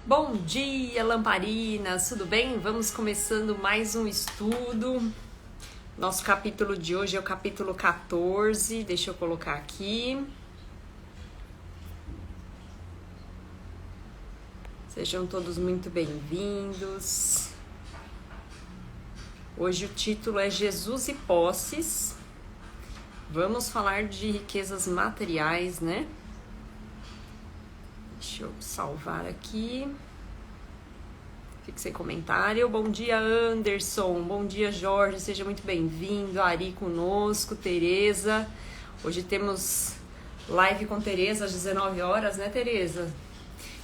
Bom dia, lamparinas, tudo bem? Vamos começando mais um estudo. Nosso capítulo de hoje é o capítulo 14, deixa eu colocar aqui. Sejam todos muito bem-vindos. Hoje o título é Jesus e Posses. Vamos falar de riquezas materiais, né? Deixa eu salvar aqui. Fique sem comentário. Bom dia, Anderson. Bom dia, Jorge. Seja muito bem-vindo. Ari conosco, Tereza. Hoje temos live com Tereza às 19 horas, né, Tereza?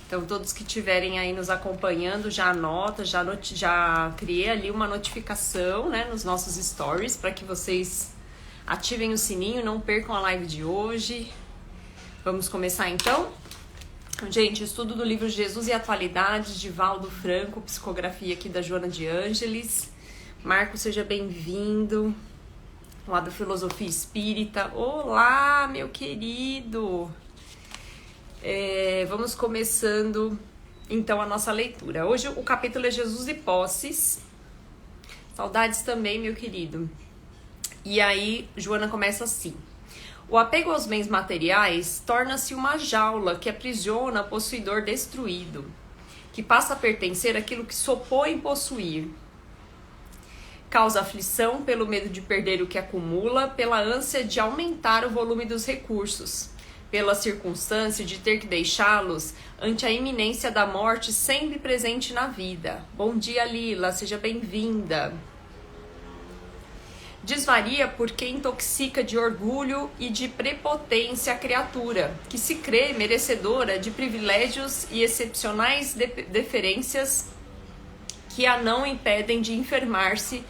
Então, todos que estiverem aí nos acompanhando, já anota, já criei ali uma notificação, né, nos nossos stories, para que vocês ativem o sininho, não percam a live de hoje. Vamos começar, então? Gente, estudo do livro Jesus e Atualidades, de Valdo Franco, psicografia aqui da Joana de Ângeles. Marco, seja bem-vindo. Lá do Filosofia Espírita. Olá, meu querido! Vamos começando, então, a nossa leitura. Hoje o capítulo é Jesus e Posses. Saudades também, meu querido. E aí, Joana começa assim. O apego aos bens materiais torna-se uma jaula que aprisiona o possuidor destruído, que passa a pertencer àquilo que se opõe possuir. Causa aflição pelo medo de perder o que acumula, pela ânsia de aumentar o volume dos recursos, pela circunstância de ter que deixá-los ante a iminência da morte sempre presente na vida. Bom dia, Lila, seja bem-vinda. Desvaria porque intoxica de orgulho e de prepotência a criatura, que se crê merecedora de privilégios e excepcionais deferências que a não impedem de enfermar-se,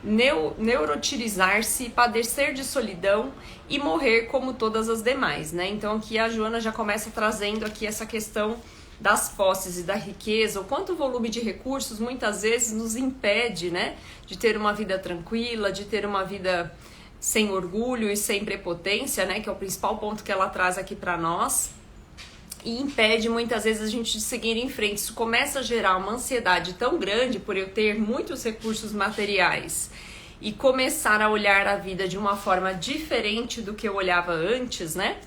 neurotirizar-se, padecer de solidão e morrer como todas as demais, né? Então aqui a Joana já começa trazendo aqui essa questão das posses e da riqueza, o quanto o volume de recursos muitas vezes nos impede, né, de ter uma vida tranquila, de ter uma vida sem orgulho e sem prepotência, né, que é o principal ponto que ela traz aqui para nós, e impede muitas vezes a gente de seguir em frente. Isso começa a gerar uma ansiedade tão grande por eu ter muitos recursos materiais e começar a olhar a vida de uma forma diferente do que eu olhava antes, né?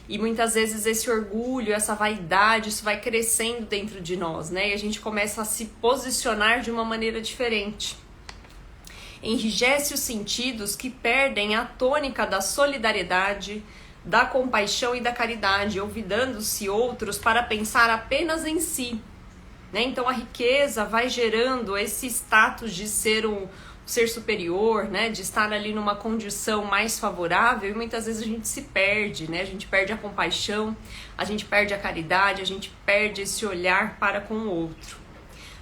E muitas vezes esse orgulho, essa vaidade, isso vai crescendo dentro de nós, né? E a gente começa a se posicionar de uma maneira diferente. Enrijece os sentidos que perdem a tônica da solidariedade, da compaixão e da caridade, olvidando-se outros para pensar apenas em si, né? Então a riqueza vai gerando esse status de ser um ser superior, né, de estar ali numa condição mais favorável, e muitas vezes a gente se perde, né, a gente perde a compaixão, a gente perde a caridade, a gente perde esse olhar para com o outro.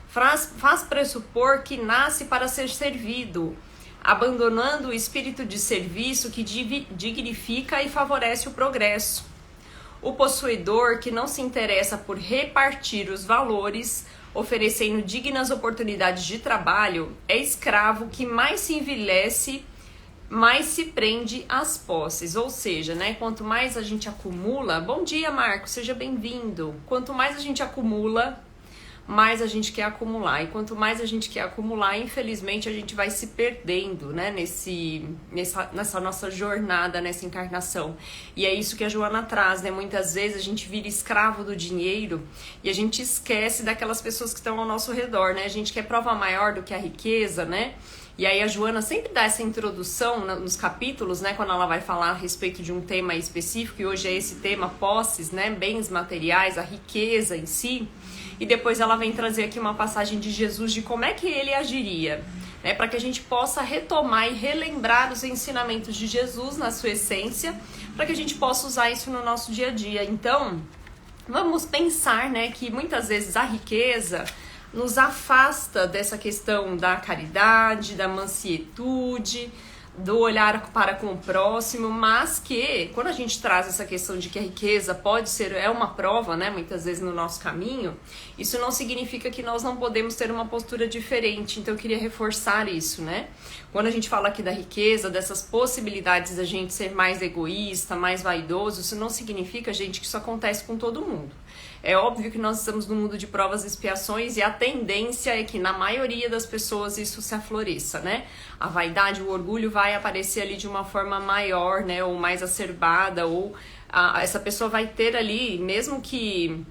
Faz pressupor que nasce para ser servido, abandonando o espírito de serviço que dignifica e favorece o progresso. O possuidor que não se interessa por repartir os valores, oferecendo dignas oportunidades de trabalho, é escravo que mais se envelhece, mais se prende às posses. Ou seja, né, quanto mais a gente acumula... Bom dia, Marco, seja bem-vindo. Quanto mais a gente acumula, mais a gente quer acumular. E quanto mais a gente quer acumular, infelizmente, a gente vai se perdendo, né, nessa nossa jornada, nessa encarnação. E é isso que a Joana traz, né? Muitas vezes a gente vira escravo do dinheiro e a gente esquece daquelas pessoas que estão ao nosso redor, né? A gente quer prova maior do que a riqueza, né? E aí a Joana sempre dá essa introdução nos capítulos, né, quando ela vai falar a respeito de um tema específico, e hoje é esse tema, posses, né, bens materiais, a riqueza em si. E depois ela vem trazer aqui uma passagem de Jesus de como é que ele agiria, né, para que a gente possa retomar e relembrar os ensinamentos de Jesus na sua essência, para que a gente possa usar isso no nosso dia a dia. Então, vamos pensar, né, que muitas vezes a riqueza nos afasta dessa questão da caridade, da mansietude, do olhar para com o próximo, mas que quando a gente traz essa questão de que a riqueza pode ser, é uma prova, né, muitas vezes no nosso caminho, isso não significa que nós não podemos ter uma postura diferente. Então eu queria reforçar isso, né? Quando a gente fala aqui da riqueza, dessas possibilidades da gente ser mais egoísta, mais vaidoso, isso não significa, gente, que isso acontece com todo mundo. É óbvio que nós estamos no mundo de provas e expiações e a tendência é que na maioria das pessoas isso se afloreça, né? A vaidade, o orgulho vai aparecer ali de uma forma maior, né? Ou mais acerbada, ou essa pessoa vai ter ali, mesmo que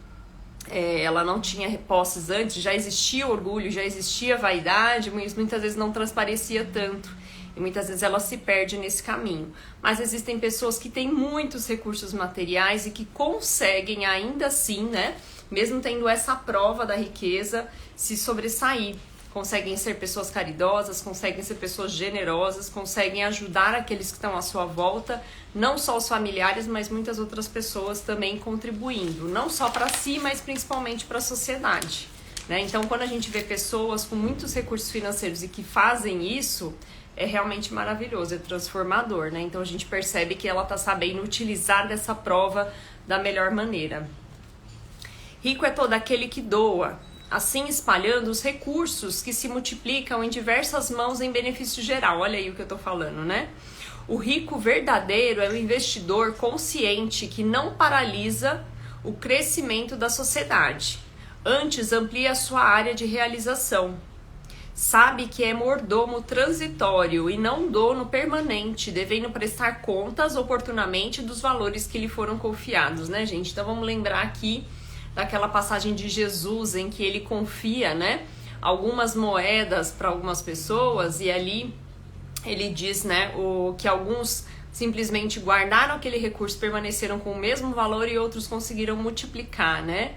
ela não tinha posses antes, já existia orgulho, já existia vaidade, mas muitas vezes não transparecia tanto. E muitas vezes ela se perde nesse caminho. Mas existem pessoas que têm muitos recursos materiais e que conseguem ainda assim, né? Mesmo tendo essa prova da riqueza, se sobressair. Conseguem ser pessoas caridosas, conseguem ser pessoas generosas, conseguem ajudar aqueles que estão à sua volta, não só os familiares, mas muitas outras pessoas também contribuindo. Não só para si, mas principalmente para a sociedade, né? Então, quando a gente vê pessoas com muitos recursos financeiros e que fazem isso, é realmente maravilhoso, é transformador, né? Então a gente percebe que ela tá sabendo utilizar dessa prova da melhor maneira. Rico é todo aquele que doa, assim espalhando os recursos que se multiplicam em diversas mãos em benefício geral. Olha aí o que eu tô falando, né? O rico verdadeiro é o investidor consciente que não paralisa o crescimento da sociedade, antes amplia a sua área de realização. Sabe que é mordomo transitório e não dono permanente, devendo prestar contas oportunamente dos valores que lhe foram confiados, né, gente? Então vamos lembrar aqui daquela passagem de Jesus em que ele confia, né, algumas moedas para algumas pessoas e ali ele diz, né, que alguns simplesmente guardaram aquele recurso, permaneceram com o mesmo valor e outros conseguiram multiplicar, né?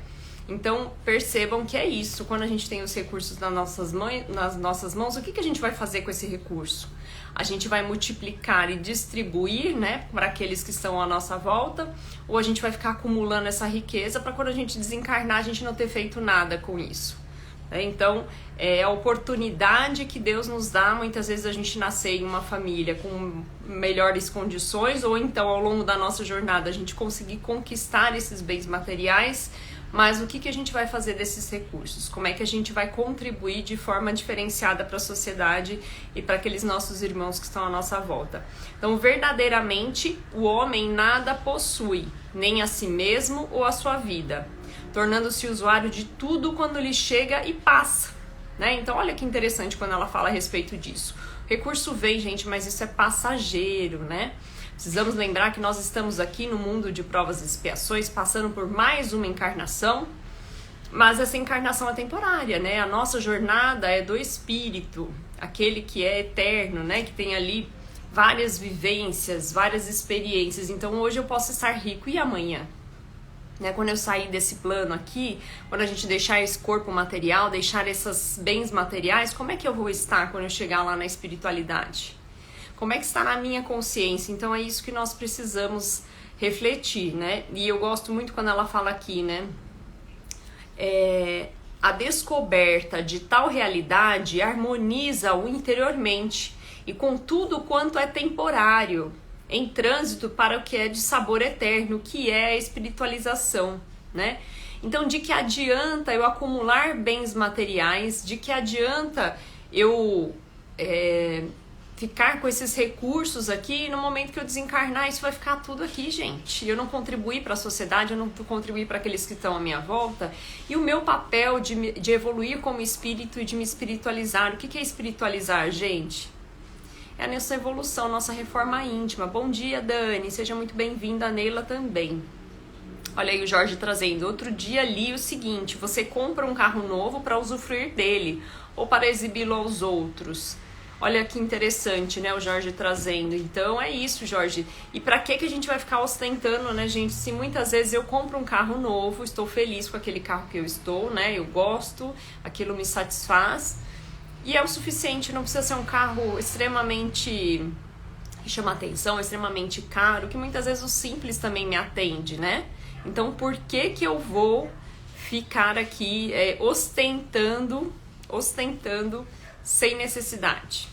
Então, percebam que é isso. Quando a gente tem os recursos nas nossas mãos, o que a gente vai fazer com esse recurso? A gente vai multiplicar e distribuir, né, para aqueles que estão à nossa volta, ou a gente vai ficar acumulando essa riqueza para quando a gente desencarnar, a gente não ter feito nada com isso. Então, é a oportunidade que Deus nos dá. Muitas vezes a gente nascer em uma família com melhores condições, ou então ao longo da nossa jornada a gente conseguir conquistar esses bens materiais. Mas o que a gente vai fazer desses recursos? Como é que a gente vai contribuir de forma diferenciada para a sociedade e para aqueles nossos irmãos que estão à nossa volta? Então, verdadeiramente, o homem nada possui, nem a si mesmo ou a sua vida, tornando-se usuário de tudo quando lhe chega e passa, né? Então, olha que interessante quando ela fala a respeito disso. O recurso vem, gente, mas isso é passageiro, né? Precisamos lembrar que nós estamos aqui no mundo de provas e expiações, passando por mais uma encarnação, mas essa encarnação é temporária, né? A nossa jornada é do espírito, aquele que é eterno, né? Que tem ali várias vivências, várias experiências. Então hoje eu posso estar rico e amanhã, né? Quando eu sair desse plano aqui, quando a gente deixar esse corpo material, deixar esses bens materiais, como é que eu vou estar quando eu chegar lá na espiritualidade? Como é que está na minha consciência? Então é isso que nós precisamos refletir, né? E eu gosto muito quando ela fala aqui, né? A descoberta de tal realidade harmoniza-o interiormente e com tudo quanto é temporário, em trânsito para o que é de sabor eterno, que é a espiritualização, né? Então, de que adianta eu acumular bens materiais? De que adianta eu ficar com esses recursos aqui, e no momento que eu desencarnar, isso vai ficar tudo aqui, gente. Eu não contribuí para a sociedade, eu não contribuí para aqueles que estão à minha volta. E o meu papel de evoluir como espírito e de me espiritualizar. O que é espiritualizar, gente? É a nossa evolução, nossa reforma íntima. Bom dia, Dani. Seja muito bem-vinda, a Neila também. Olha aí o Jorge trazendo. Outro dia li o seguinte: você compra um carro novo para usufruir dele ou para exibi-lo aos outros. Olha que interessante, né, o Jorge trazendo. Então é isso, Jorge. E pra que a gente vai ficar ostentando, né, gente? Se muitas vezes eu compro um carro novo, estou feliz com aquele carro que eu estou, né? Eu gosto, aquilo me satisfaz. E é o suficiente, não precisa ser um carro extremamente que chama atenção, extremamente caro, que muitas vezes o simples também me atende, né? Então por que eu vou ficar aqui ostentando sem necessidade?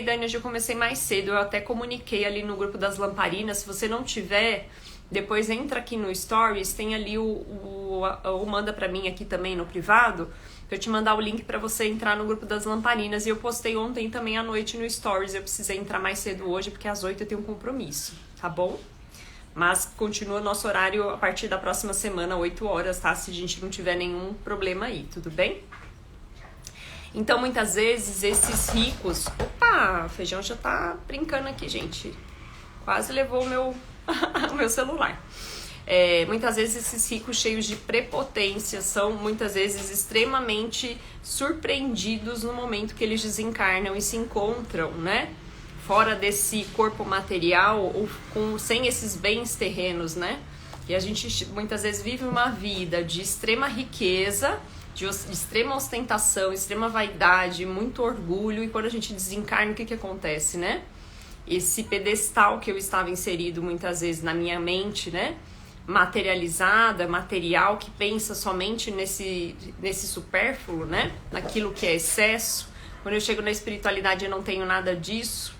Dani, hoje eu comecei mais cedo, eu até comuniquei ali no grupo das lamparinas. Se você não tiver, depois entra aqui no Stories, tem ali o manda pra mim aqui também no privado, pra eu te mandar o link pra você entrar no grupo das lamparinas. E eu postei ontem também à noite no Stories, eu precisei entrar mais cedo hoje, porque às 8 eu tenho um compromisso, tá bom? Mas continua nosso horário a partir da próxima semana, 8 horas, tá? Se a gente não tiver nenhum problema aí, tudo bem? Então, muitas vezes, esses ricos... Opa, o feijão já tá brincando aqui, gente. Quase levou o meu, o meu celular. Muitas vezes, esses ricos cheios de prepotência são, muitas vezes, extremamente surpreendidos no momento que eles desencarnam e se encontram, né? Fora desse corpo material ou sem esses bens terrenos, né? E a gente, muitas vezes, vive uma vida de extrema riqueza, de extrema ostentação, extrema vaidade, muito orgulho, e quando a gente desencarna, o que acontece, né? Esse pedestal que eu estava inserido muitas vezes na minha mente, né? Materializada, material, que pensa somente nesse supérfluo, né? Naquilo que é excesso. Quando eu chego na espiritualidade e não tenho nada disso,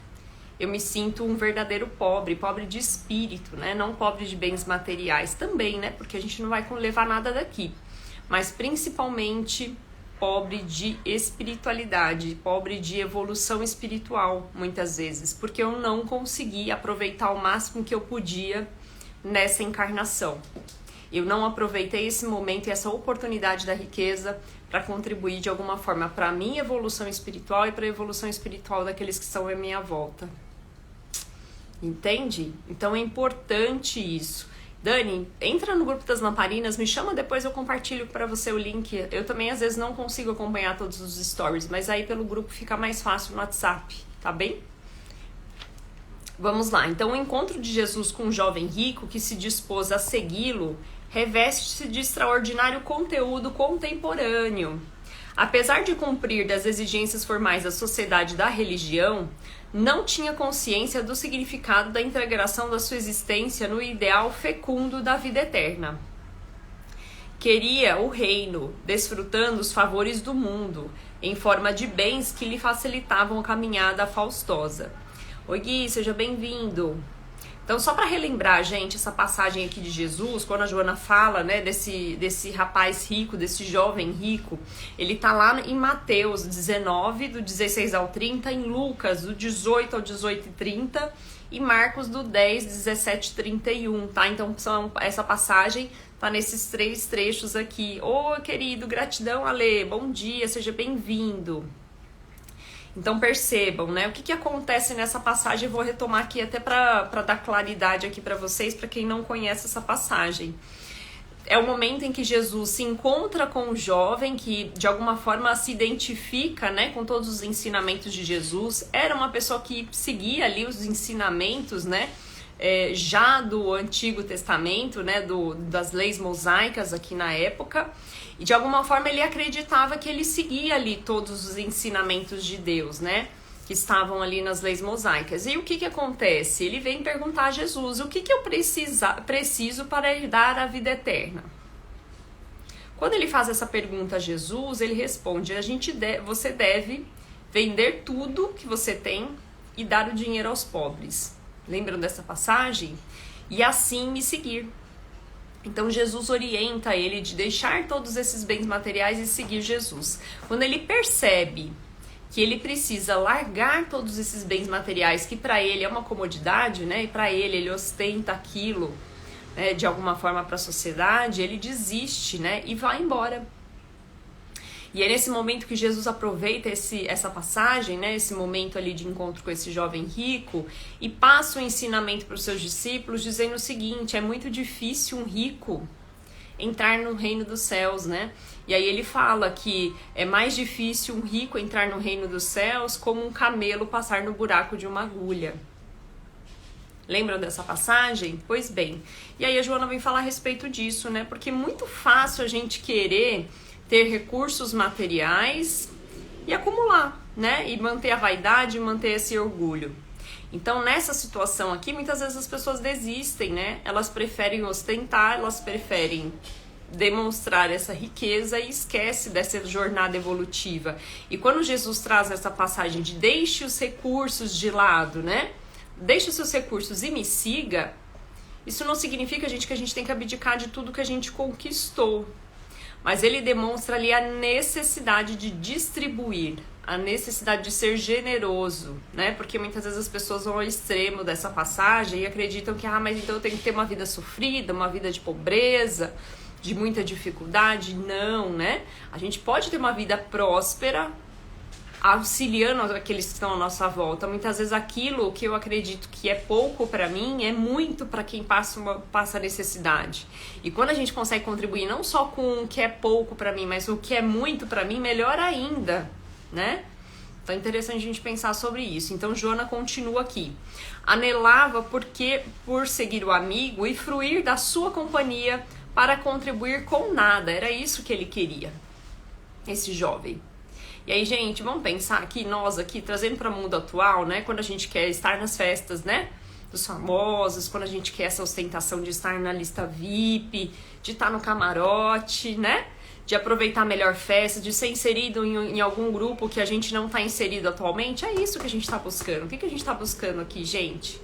eu me sinto um verdadeiro pobre de espírito, né? Não pobre de bens materiais também, né? Porque a gente não vai levar nada daqui. Mas principalmente pobre de espiritualidade, pobre de evolução espiritual, muitas vezes, porque eu não consegui aproveitar o máximo que eu podia nessa encarnação. Eu não aproveitei esse momento e essa oportunidade da riqueza para contribuir de alguma forma para a minha evolução espiritual e para a evolução espiritual daqueles que estão à minha volta. Entende? Então é importante isso. Dani, entra no grupo das lamparinas, me chama, depois eu compartilho para você o link. Eu também às vezes não consigo acompanhar todos os stories, mas aí pelo grupo fica mais fácil no WhatsApp, tá bem? Vamos lá, então o encontro de Jesus com um jovem rico que se dispôs a segui-lo reveste-se de extraordinário conteúdo contemporâneo. Apesar de cumprir das exigências formais da sociedade e da religião, não tinha consciência do significado da integração da sua existência no ideal fecundo da vida eterna. Queria o reino, desfrutando os favores do mundo, em forma de bens que lhe facilitavam a caminhada faustosa. Oi Gui, seja bem-vindo. Então, só para relembrar, gente, essa passagem aqui de Jesus, quando a Joana fala, né, desse rapaz rico, desse jovem rico, ele tá lá em Mateus 19, do 16 ao 30, em Lucas, do 18 ao 18 e 30, e Marcos, do 10, 17 e 31, tá? Então, essa passagem tá nesses 3 trechos aqui. Ô, querido, gratidão, Ale, bom dia, seja bem-vindo. Então percebam, né, o que acontece nessa passagem. Eu vou retomar aqui até para dar claridade aqui para vocês, para quem não conhece essa passagem. É o momento em que Jesus se encontra com o jovem que de alguma forma se identifica, né, com todos os ensinamentos de Jesus. Era uma pessoa que seguia ali os ensinamentos, né, já do Antigo Testamento, né, das leis mosaicas aqui na época. E de alguma forma ele acreditava que ele seguia ali todos os ensinamentos de Deus, né? Que estavam ali nas leis mosaicas. E o que acontece? Ele vem perguntar a Jesus, o que eu preciso para herdar a vida eterna? Quando ele faz essa pergunta a Jesus, ele responde, você deve vender tudo que você tem e dar o dinheiro aos pobres. Lembram dessa passagem? E assim me seguir. Então Jesus orienta ele de deixar todos esses bens materiais e seguir Jesus. Quando ele percebe que ele precisa largar todos esses bens materiais, que para ele é uma comodidade, né? E para ele ostenta aquilo, né, de alguma forma para a sociedade, ele desiste, né? E vai embora. E é nesse momento que Jesus aproveita essa passagem, né, esse momento ali de encontro com esse jovem rico, e passa o ensinamento para os seus discípulos, dizendo o seguinte: é muito difícil um rico entrar no reino dos céus, né? E aí ele fala que é mais difícil um rico entrar no reino dos céus como um camelo passar no buraco de uma agulha. Lembram dessa passagem? Pois bem. E aí a Joana vem falar a respeito disso, né? Porque é muito fácil a gente querer ter recursos materiais e acumular, né? E manter a vaidade, manter esse orgulho. Então, nessa situação aqui, muitas vezes as pessoas desistem, né? Elas preferem ostentar, elas preferem demonstrar essa riqueza e esquece dessa jornada evolutiva. E quando Jesus traz essa passagem de deixe os recursos de lado, né? Deixe os seus recursos e me siga, isso não significa, gente, que a gente tem que abdicar de tudo que a gente conquistou. Mas ele demonstra ali a necessidade de distribuir a necessidade de ser generoso, né? Porque muitas vezes as pessoas vão ao extremo dessa passagem e acreditam que, mas então eu tenho que ter uma vida sofrida, uma vida de pobreza, de muita dificuldade. Não, né? A gente pode ter uma vida próspera, auxiliando aqueles que estão à nossa volta. Muitas vezes aquilo que eu acredito que é pouco para mim é muito para quem passa necessidade. E quando a gente consegue contribuir não só com o que é pouco para mim, mas o que é muito para mim, melhor ainda, né? Então é interessante a gente pensar sobre isso. Então Joana continua aqui. Anelava por seguir o amigo e fruir da sua companhia para contribuir com nada. Era isso que ele queria, esse jovem. E aí, gente, vamos pensar aqui, nós aqui, trazendo para o mundo atual, né? Quando a gente quer estar nas festas, né? Dos famosos, quando a gente quer essa ostentação de estar na lista VIP, de estar no camarote, né? De aproveitar a melhor festa, de ser inserido em algum grupo que a gente não está inserido atualmente. É isso que a gente está buscando. O que a gente está buscando aqui, gente?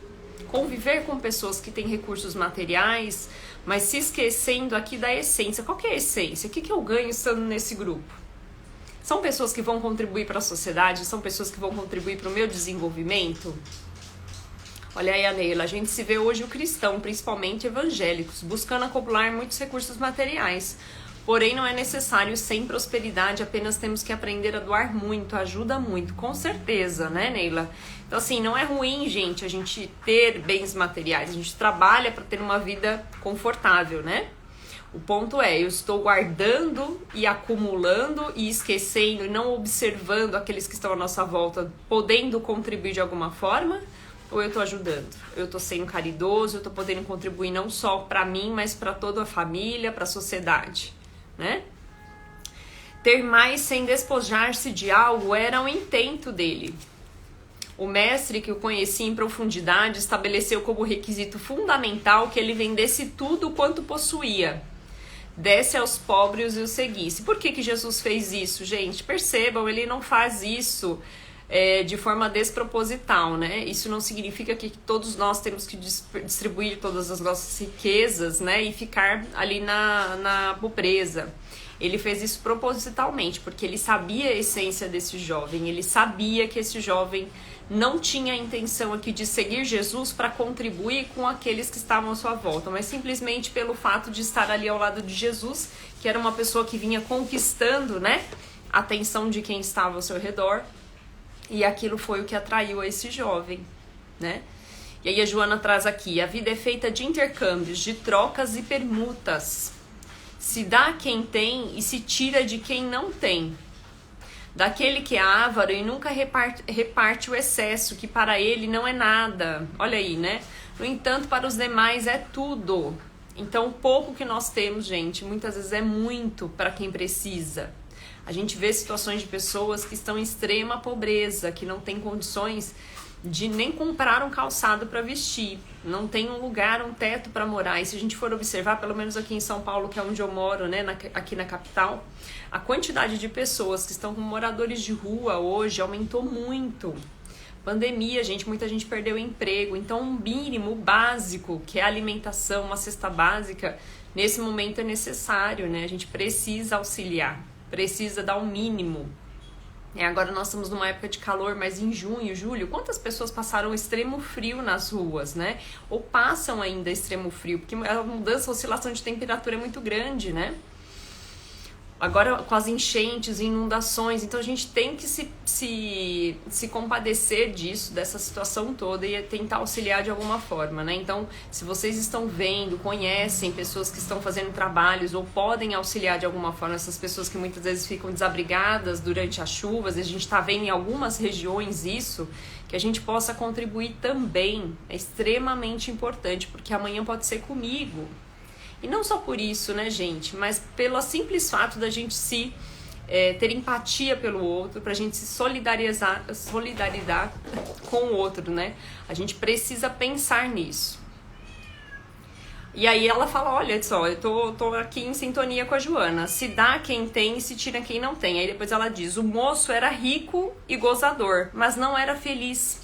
Conviver com pessoas que têm recursos materiais, mas se esquecendo aqui da essência. Qual que é a essência? O que eu ganho estando nesse grupo? São pessoas que vão contribuir para a sociedade? São pessoas que vão contribuir para o meu desenvolvimento? Olha aí a Neila, a gente se vê hoje o cristão, principalmente evangélicos, buscando acumular muitos recursos materiais. Porém, não é necessário sem prosperidade, apenas temos que aprender a doar muito, ajuda muito, com certeza, né, Neila? Então, assim, não é ruim, gente, a gente ter bens materiais, a gente trabalha para ter uma vida confortável, né? O ponto é, eu estou guardando e acumulando e esquecendo e não observando aqueles que estão à nossa volta, podendo contribuir de alguma forma, ou eu estou ajudando? Eu estou sendo caridoso, eu estou podendo contribuir não só para mim, mas para toda a família, para a sociedade, né? Ter mais sem despojar-se de algo era o intento dele. O mestre, que o conhecia em profundidade, estabeleceu como requisito fundamental que ele vendesse tudo quanto possuía, desse aos pobres e o seguisse. Por que Jesus fez isso, gente? Percebam, ele não faz isso de forma desproposital, né? Isso não significa que todos nós temos que distribuir todas as nossas riquezas, né? E ficar ali na pobreza. Ele fez isso propositalmente, porque ele sabia a essência desse jovem, ele sabia que esse jovem não tinha a intenção aqui de seguir Jesus para contribuir com aqueles que estavam à sua volta, mas simplesmente pelo fato de estar ali ao lado de Jesus, que era uma pessoa que vinha conquistando, né, a atenção de quem estava ao seu redor, e aquilo foi o que atraiu a esse jovem, né? E aí a Joana traz aqui, a vida é feita de intercâmbios, de trocas e permutas. Se dá a quem tem e se tira de quem não tem. Daquele que é avaro e nunca reparte o excesso, que para ele não é nada. Olha aí, né? No entanto, para os demais é tudo. Então, o pouco que nós temos, gente, muitas vezes é muito para quem precisa. A gente vê situações de pessoas que estão em extrema pobreza, que não têm condições de nem comprar um calçado para vestir, não tem um lugar, um teto para morar. E se a gente for observar, pelo menos aqui em São Paulo, que é onde eu moro, né, aqui na capital, a quantidade de pessoas que estão como moradores de rua hoje aumentou muito. Pandemia, gente, muita gente perdeu o emprego, então um mínimo básico, que é a alimentação, uma cesta básica, nesse momento é necessário, né? A gente precisa auxiliar, precisa dar o mínimo. Agora nós estamos numa época de calor, mas em junho, julho, quantas pessoas passaram extremo frio nas ruas, né? Ou passam ainda extremo frio, porque a mudança, a oscilação de temperatura é muito grande, né? Agora com as enchentes, inundações, então a gente tem que se compadecer disso, dessa situação toda e tentar auxiliar de alguma forma, né? Então, se vocês estão vendo, conhecem pessoas que estão fazendo trabalhos ou podem auxiliar de alguma forma essas pessoas que muitas vezes ficam desabrigadas durante as chuvas, a gente está vendo em algumas regiões isso, que a gente possa contribuir também, é extremamente importante, porque amanhã pode ser comigo. E não só por isso, né, gente, mas pelo simples fato da gente ter empatia pelo outro, pra gente se solidarizar com o outro, né? A gente precisa pensar nisso. E aí ela fala, olha só, eu tô aqui em sintonia com a Joana, se dá quem tem e se tira quem não tem. Aí depois ela diz, o moço era rico e gozador, mas não era feliz,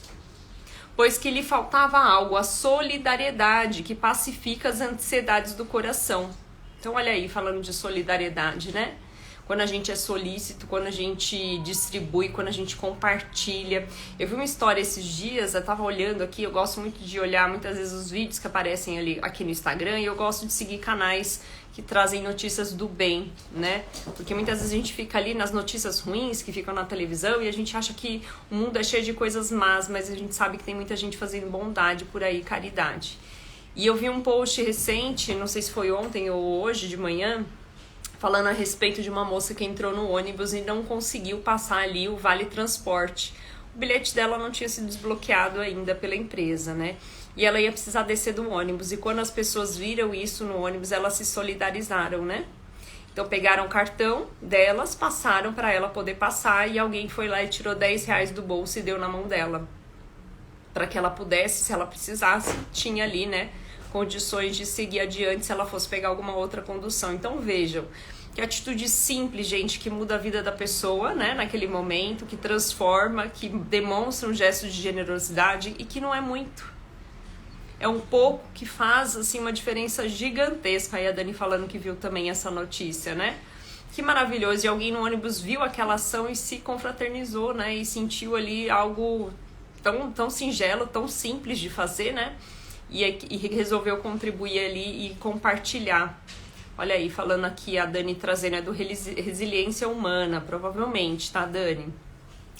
pois que lhe faltava algo, a solidariedade, que pacifica as ansiedades do coração. Então olha aí, falando de solidariedade, né? quando a gente é solícito, quando a gente distribui, quando a gente compartilha. Eu vi uma história esses dias, eu tava olhando aqui, eu gosto muito de olhar muitas vezes os vídeos que aparecem ali aqui no Instagram, e eu gosto de seguir canais que trazem notícias do bem, né? Porque muitas vezes a gente fica ali nas notícias ruins que ficam na televisão e a gente acha que o mundo é cheio de coisas más, mas a gente sabe que tem muita gente fazendo bondade por aí, caridade. E eu vi um post recente, não sei se foi ontem ou hoje de manhã, falando a respeito de uma moça que entrou no ônibus e não conseguiu passar ali o Vale Transporte. O bilhete dela não tinha sido desbloqueado ainda pela empresa, né? E ela ia precisar descer do ônibus. E quando as pessoas viram isso no ônibus, elas se solidarizaram, né? Então pegaram o cartão delas, passaram para ela poder passar e alguém foi lá e tirou R$10 do bolso e deu na mão dela. Para que ela pudesse, se ela precisasse, tinha ali, né, condições de seguir adiante se ela fosse pegar alguma outra condução. Então vejam, que atitude simples, gente, que muda a vida da pessoa, né, naquele momento, que transforma, que demonstra um gesto de generosidade e que não é muito. É um pouco que faz, assim, uma diferença gigantesca. Aí a Dani falando que viu também essa notícia, né? Que maravilhoso. E alguém no ônibus viu aquela ação e se confraternizou, né? E sentiu ali algo tão singelo, tão simples de fazer, né? E resolveu contribuir ali e compartilhar. Olha aí, falando aqui, a Dani trazendo, é do resiliência humana, provavelmente, tá, Dani?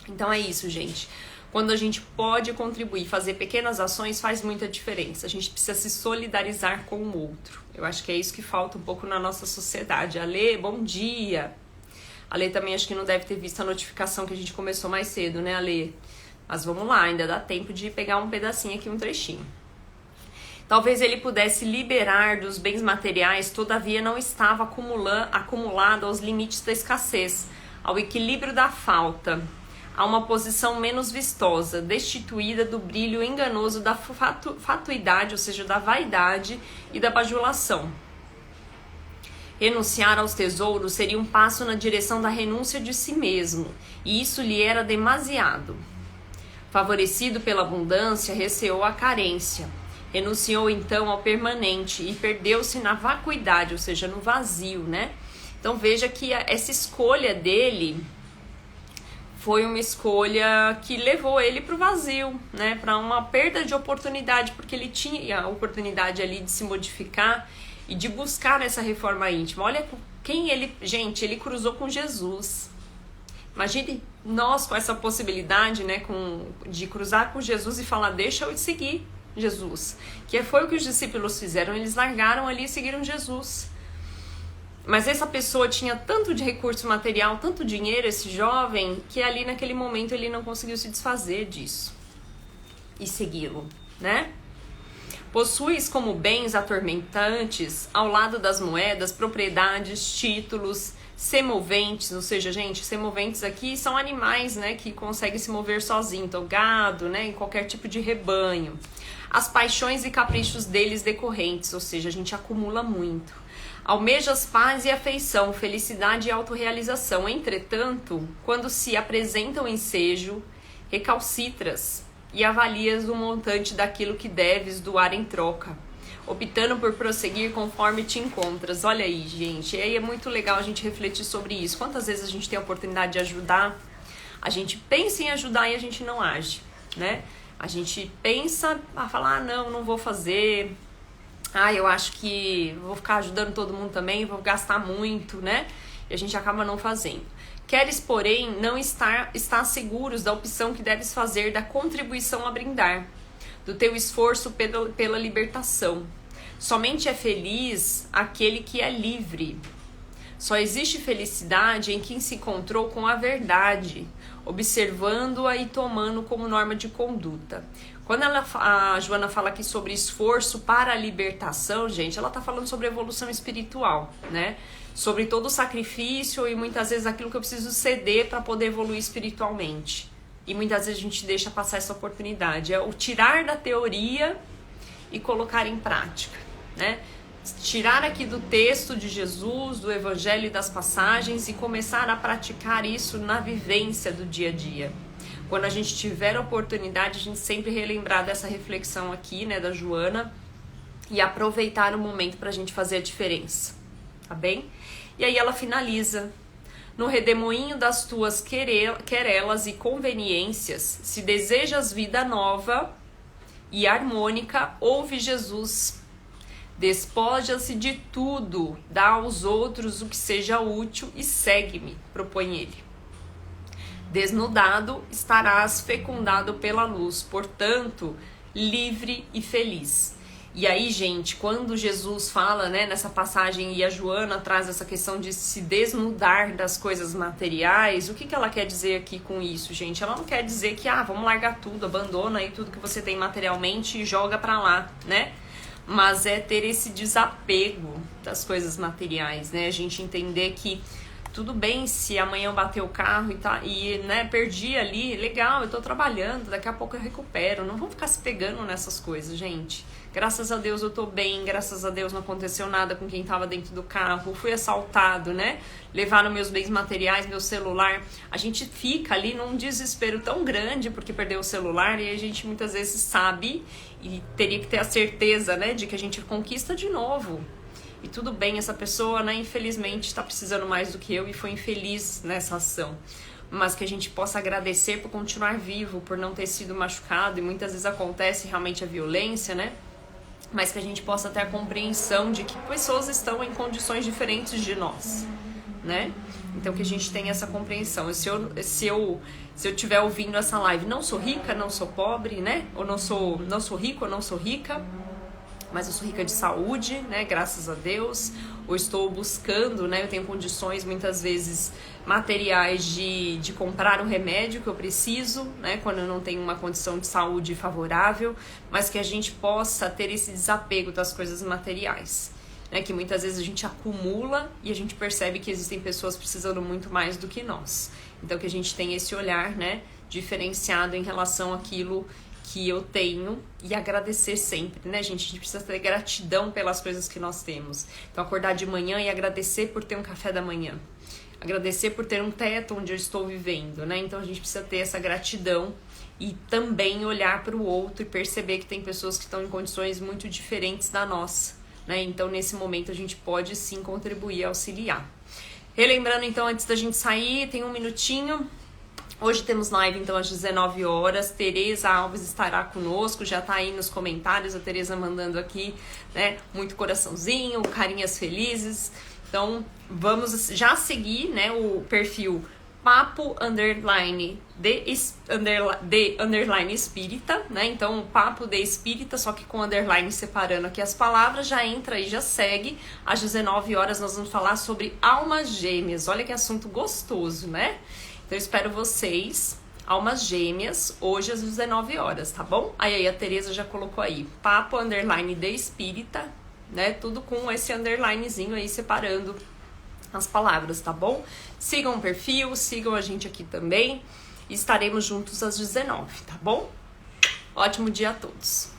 Então é isso, gente. Quando a gente pode contribuir, fazer pequenas ações, faz muita diferença. A gente precisa se solidarizar com o outro. Eu acho que é isso que falta um pouco na nossa sociedade. Ale, bom dia! Ale também acho que não deve ter visto a notificação que a gente começou mais cedo, né, Ale? Mas vamos lá, ainda dá tempo de pegar um pedacinho aqui, um trechinho. Talvez ele pudesse liberar dos bens materiais, todavia não estava acumulado aos limites da escassez, ao equilíbrio da falta, a uma posição menos vistosa, destituída do brilho enganoso da fatuidade, ou seja, da vaidade e da bajulação. Renunciar aos tesouros seria um passo na direção da renúncia de si mesmo, e isso lhe era demasiado. Favorecido pela abundância, receou a carência. Renunciou então ao permanente e perdeu-se na vacuidade, ou seja, no vazio, né? Então veja que essa escolha dele foi uma escolha que levou ele para o vazio, né? Para uma perda de oportunidade, porque ele tinha a oportunidade ali de se modificar e de buscar essa reforma íntima. Olha quem ele... Gente, ele cruzou com Jesus. Imagine nós com essa possibilidade, né? De cruzar com Jesus e falar, deixa eu te seguir, Jesus. Que foi o que os discípulos fizeram, eles largaram ali e seguiram Jesus. Mas essa pessoa tinha tanto de recurso material, tanto dinheiro, esse jovem, que ali naquele momento ele não conseguiu se desfazer disso e segui-lo, né? Possuis como bens atormentantes, ao lado das moedas, propriedades, títulos, semoventes, ou seja, gente, semoventes aqui são animais, né, que conseguem se mover sozinhos, então gado, né, em qualquer tipo de rebanho. As paixões e caprichos deles decorrentes, ou seja, a gente acumula muito. Almejas paz e afeição, felicidade e autorrealização. Entretanto, quando se apresenta o ensejo, recalcitras e avalias o montante daquilo que deves doar em troca, optando por prosseguir conforme te encontras. Olha aí, gente, e aí é muito legal a gente refletir sobre isso. Quantas vezes a gente tem a oportunidade de ajudar, a gente pensa em ajudar e a gente não age, né? A gente pensa a falar, não vou fazer... eu acho que vou ficar ajudando todo mundo também, vou gastar muito, né? E a gente acaba não fazendo. Queres, porém, não estar seguros da opção que deves fazer, da contribuição a brindar, do teu esforço pela libertação. Somente é feliz aquele que é livre. Só existe felicidade em quem se encontrou com a verdade, observando-a e tomando como norma de conduta. Quando a Joana fala aqui sobre esforço para a libertação, gente, ela tá falando sobre evolução espiritual, né? Sobre todo o sacrifício e muitas vezes aquilo que eu preciso ceder para poder evoluir espiritualmente. E muitas vezes a gente deixa passar essa oportunidade. É o tirar da teoria e colocar em prática, né? Tirar aqui do texto de Jesus, do Evangelho e das passagens e começar a praticar isso na vivência do dia a dia. Quando a gente tiver a oportunidade, a gente sempre relembrar dessa reflexão aqui, né, da Joana, e aproveitar o momento para a gente fazer a diferença, tá bem? E aí ela finaliza: no redemoinho das tuas querelas e conveniências, se desejas vida nova e harmônica, ouve Jesus. Despoja-se de tudo, dá aos outros o que seja útil e segue-me, propõe ele. Desnudado estarás fecundado pela luz, portanto, livre e feliz. E aí, gente, quando Jesus fala, né, nessa passagem, e a Joana traz essa questão de se desnudar das coisas materiais, o que ela quer dizer aqui com isso, gente? Ela não quer dizer que, vamos largar tudo, abandona aí tudo que você tem materialmente e joga pra lá, né? Mas é ter esse desapego das coisas materiais, né? A gente entender que tudo bem se amanhã eu bater o carro né, perdi ali, legal, eu tô trabalhando, daqui a pouco eu recupero. Não vamos ficar se pegando nessas coisas, gente. Graças a Deus eu tô bem, graças a Deus não aconteceu nada com quem tava dentro do carro, fui assaltado, né? Levaram meus bens materiais, meu celular. A gente fica ali num desespero tão grande porque perdeu o celular e a gente muitas vezes sabe e teria que ter a certeza, né, de que a gente conquista de novo. E tudo bem, essa pessoa, né, infelizmente está precisando mais do que eu e foi infeliz nessa ação. Mas que a gente possa agradecer por continuar vivo, por não ter sido machucado. E muitas vezes acontece realmente a violência, né? Mas que a gente possa ter a compreensão de que pessoas estão em condições diferentes de nós, né? Então que a gente tenha essa compreensão. Se eu estiver ouvindo essa live, não sou rica, não sou pobre, né? Ou não sou rico, ou não sou rica, mas eu sou rica de saúde, né, graças a Deus, ou estou buscando, né, eu tenho condições muitas vezes materiais de comprar um remédio que eu preciso, né, quando eu não tenho uma condição de saúde favorável, mas que a gente possa ter esse desapego das coisas materiais, né, que muitas vezes a gente acumula e a gente percebe que existem pessoas precisando muito mais do que nós. Então que a gente tenha esse olhar, né, diferenciado em relação àquilo que eu tenho e agradecer sempre, né, gente? A gente precisa ter gratidão pelas coisas que nós temos. Então, acordar de manhã e agradecer por ter um café da manhã. Agradecer por ter um teto onde eu estou vivendo, né? Então, a gente precisa ter essa gratidão e também olhar para o outro e perceber que tem pessoas que estão em condições muito diferentes da nossa, né? Então, nesse momento, a gente pode sim contribuir, auxiliar. Relembrando, então, antes da gente sair, tem um minutinho. Hoje temos live, então, às 19 horas. Tereza Alves estará conosco, já tá aí nos comentários, a Tereza mandando aqui, né, muito coraçãozinho, carinhas felizes. Então, vamos já seguir, né, o perfil papo _de espírita, né? Então, papo de espírita, só que com underline separando aqui as palavras, já entra aí, já segue. Às 19 horas nós vamos falar sobre almas gêmeas. Olha que assunto gostoso, né? Então, eu espero vocês, almas gêmeas, hoje às 19 horas, tá bom? Aí a Tereza já colocou aí, papo _de espírita, né? Tudo com esse underlinezinho aí separando as palavras, tá bom? Sigam o perfil, sigam a gente aqui também. Estaremos juntos às 19, tá bom? Ótimo dia a todos.